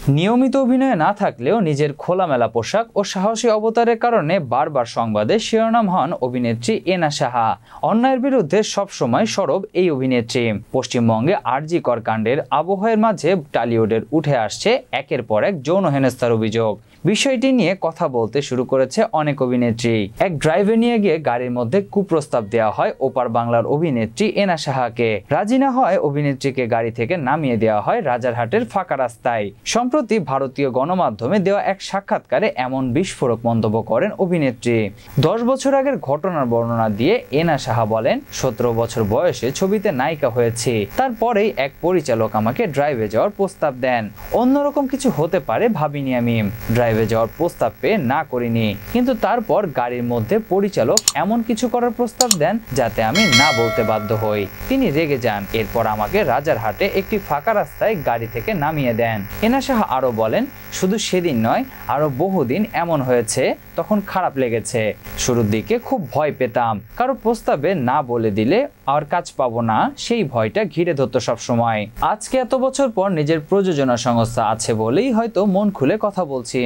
নিয়মিত অভিনয়ে না থাকলেও নিজের খোলামেলা পোশাক ও সাহসী অবতারের কারণে বারবার সংবাদে শিরোনাম হন অভিনেত্রী এনা সাহা। অন্যায়ের বিরুদ্ধে সবসময় সরব এই অভিনেত্রী। পশ্চিমবঙ্গে আরজি কর কাণ্ডের আবহের মাঝে টলিউডের উঠে আসছে একের পর এক যৌন হেনস্থার অভিযোগ। বিষয়টি নিয়ে কথা বলতে শুরু করেছে অনেক অভিনেত্রী। এক ড্রাইভে নিয়ে গিয়ে গাড়ির মধ্যে কুপ্রস্তাব দেওয়া হয় ওপার বাংলার অভিনেত্রী এনা সাহাকে। রাজি না হয় অভিনেত্রীকে গাড়ি থেকে নামিয়ে দেওয়া হয় রাজারহাটের ফাঁকা রাস্তায়। সম্প্রতি ভারতীয় গণমাধ্যমে দেওয়া এক সাক্ষাৎকারে এমন বিস্ফোরক মন্তব্য করেন অভিনেত্রী। 10 বছর আগের ঘটনার বর্ণনা দিয়ে এনা সাহা বলেন, 17 বছর বয়সে ছবিতে নায়িকা হয়েছি। তারপরেই এক পরিচালক আমাকে ড্রাইভে যাওয়ার প্রস্তাব দেন। অন্যরকম কিছু হতে পারে ভাবিনি আমি। ড্রাইভে যাওয়ার প্রস্তাব পেয়ে না করিনি, কিন্তু তারপর গাড়ির মধ্যে পরিচালক এমন কিছু করার প্রস্তাব দেন যাতে আমি না বলতে বাধ্য হই। তিনি রেগে যান। এরপর আমাকে রাজারহাটে একটি ফাঁকা রাস্তায় গাড়ি থেকে নামিয়ে দেন। এনা সাহা আরো বলেন, শুধু সেদিন নয়, আরো বহুদিন এমন হয়েছে। তখন খারাপ লেগেছে। শুরুর দিকে খুব ভয় পেতাম, কারো প্রস্তাবে না বলে দিলে আর কাজ পাবো না, সেই ভয়টা ঘিরে ধরতো সবসময়। আজকে এত বছর পর নিজের প্রযোজনা সংস্থা আছে বলেই হয়তো মন খুলে কথা বলছি।